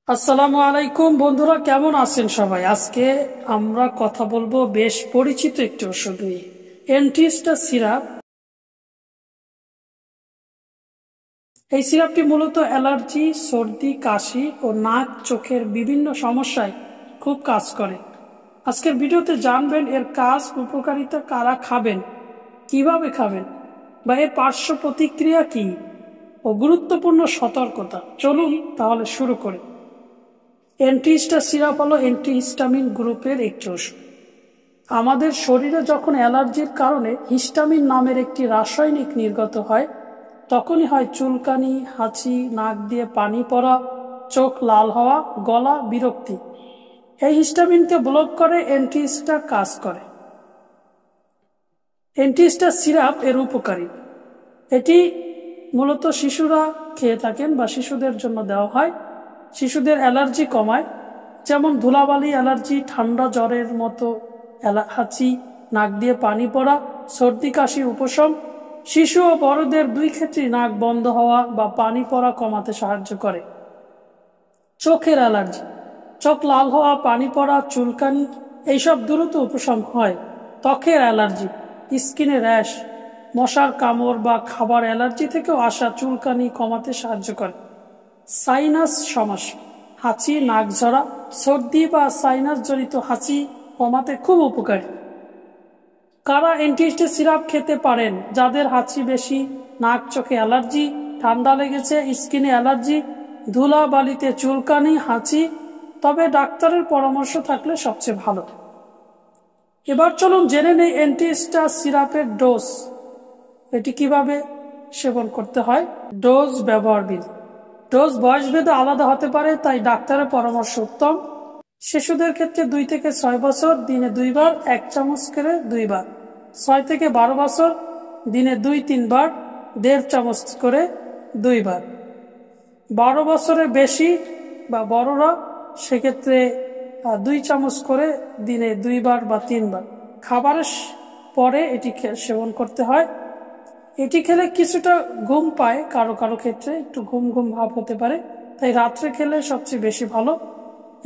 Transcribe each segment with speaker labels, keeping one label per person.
Speaker 1: আসসালামু আলাইকুম বন্ধুরা, কেমন আছেন সবাই? আজকে আমরা কথা বলবো বেশ পরিচিত একটি ওষুধ নিয়ে, অ্যান্টিহিস্টামিন সিরাপ। এই সিরাপটি মূলত অ্যালার্জি, সর্দি, কাশি ও নাক চোখের বিভিন্ন সমস্যায় খুব কাজ করে। আজকের ভিডিওতে জানবেন এর কাজ, উপকারিতা, কারা খাবেন, কিভাবে খাবেন বা এর পার্শ্ব প্রতিক্রিয়া কি ও গুরুত্বপূর্ণ সতর্কতা। চলুন তাহলে শুরু করি। অ্যান্টিহিস্টামিন সিরাপ হলো অ্যান্টিহিস্টামিন গ্রুপের একটি ওষুধ। আমাদের শরীরে যখন অ্যালার্জির কারণে হিস্টামিন নামের একটি রাসায়নিক নির্গত হয়, তখনই হয় চুলকানি, হাঁচি, নাক দিয়ে পানি পড়া, চোখ লাল হওয়া, গলা বিরক্তি। এই হিস্টামিনকে ব্লক করে অ্যান্টিহিস্টামিন কাজ করে। অ্যান্টিহিস্টামিন সিরাপ এর উপকারী। এটি মূলত শিশুরা খেয়ে থাকেন বা শিশুদের জন্য দেওয়া হয়। শিশুদের অ্যালার্জি কমায়, যেমন ধুলাবালি অ্যালার্জি, ঠান্ডা জ্বরের মতো হাঁচি, নাক দিয়ে পানি পড়া, সর্দি কাশি উপশম। শিশু ও বড়দের দুই ক্ষেত্রেই নাক বন্ধ হওয়া বা পানি পড়া কমাতে সাহায্য করে। চোখের অ্যালার্জি, চোখ লাল হওয়া, পানি পড়া, চুলকানি এইসব দ্রুত উপশম হয়। ত্বকের অ্যালার্জি, স্কিনে র্যাশ, মশার কামড় বা খাবার অ্যালার্জি থেকেও আসা চুলকানি কমাতে সাহায্য করে। সাইনাস সমস্যা, হাঁচি, নাক ঝরা, সর্দি বা সাইনাস জনিত হাঁচি কমাতে খুব উপকারী। কারা অ্যান্টিহিস্টামিন সিরাপ খেতে পারেন? যাদের হাঁচি বেশি, নাক চোখে অ্যালার্জি, ঠান্ডা লেগেছে, স্কিনে অ্যালার্জি, ধুলা বালিতে চুলকানি, হাঁচি, তবে ডাক্তারের পরামর্শ থাকলে সবচেয়ে ভালো। এবার চলুন জেনে নেই অ্যান্টিহিস্টামিন সিরাপের ডোজ। এটি কিভাবে সেবন করতে হয়। ডোজ ব্যবহার বিধি। ডোজ বয়সভেদে আলাদা হতে পারে, তাই ডাক্তারের পরামর্শ উত্তম। শিশুদের ক্ষেত্রে 2 থেকে 6 বছর দিনে 2 বার 1 চামচ করে 2 বার। 6 থেকে 12 বছর দিনে 2-3 বার 1.5 চামচ করে 2 বার। 12 বছরের বেশি বা বড়রা সেক্ষেত্রে 2 চামচ করে দিনে 2 বার বা 3 বার। খাবারের পরে এটি সেবন করতে হয়। এটি খেলে কিছুটা ঘুম পায়, কারো কারো ক্ষেত্রে একটু ঘুম ঘুম ভাব হতে পারে, তাই রাত্রে খেলে সবচেয়ে বেশি ভালো।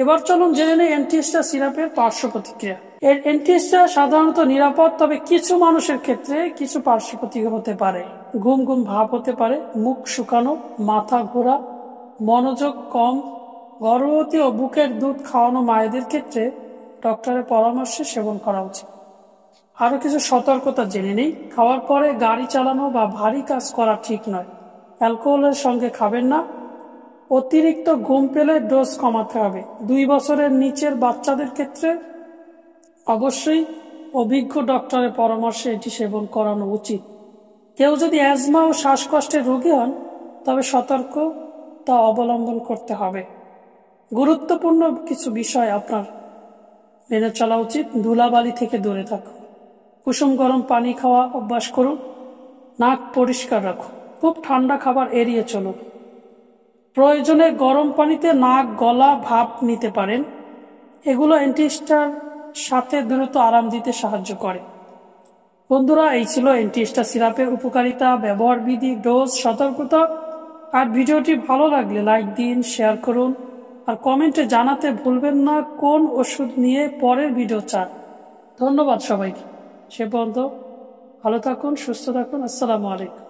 Speaker 1: এবার চলুন জেনে নেই অ্যান্টিহিস্টামিন সিরাপের পার্শ্ব প্রতিক্রিয়া। এর অ্যান্টিহিস্টামিন সাধারণত নিরাপদ, তবে কিছু মানুষের ক্ষেত্রে কিছু পার্শ্ব প্রতিক্রিয়া হতে পারে। ঘুম ঘুম ভাব হতে পারে, মুখ শুকানো, মাথা ঘোরা, মনোযোগ কম। গর্ভবতী ও বুকের দুধ খাওয়ানো মায়েদের ক্ষেত্রে ডক্টরের পরামর্শে সেবন করা উচিত। আরও কিছু সতর্কতা জেনে নেই। খাওয়ার পরে গাড়ি চালানো বা ভারী কাজ করা ঠিক নয়। অ্যালকোহলের সঙ্গে খাবেন না। অতিরিক্ত ঘুম পেলে ডোজ কমাতে হবে। 2 বছরের নিচের বাচ্চাদের ক্ষেত্রে অবশ্যই অভিজ্ঞ ডক্টরের পরামর্শে এটি সেবন করানো উচিত। কেউ যদি অ্যাজমা ও শ্বাসকষ্টের রোগী হন, তবে সতর্কতা অবলম্বন করতে হবে। গুরুত্বপূর্ণ কিছু বিষয় আপনার মেনে চলা উচিত। ধুলাবালি থেকে দূরে থাকুন। কুসুম গরম পানি খাওয়া অভ্যাস করুন। নাক পরিষ্কার রাখুন। খুব ঠান্ডা খাবার এড়িয়ে চলুন। প্রয়োজনে গরম পানিতে নাক, গলা ভাপ নিতে পারেন। এগুলো অ্যান্টিহিস্টামিনের সাথে দ্রুত আরাম দিতে সাহায্য করে। বন্ধুরা, এই ছিল অ্যান্টিহিস্টামিন সিরাপের উপকারিতা, ব্যবহার বিধি, ডোজ, সতর্কতা। আর ভিডিওটি ভালো লাগলে লাইক দিন, শেয়ার করুন আর কমেন্টে জানাতে ভুলবেন না কোন ওষুধ নিয়ে পরের ভিডিও চান। ধন্যবাদ সবাইকে। সে পর্যন্ত ভালো থাকুন, সুস্থ থাকুন। আসসালামু আলাইকুম।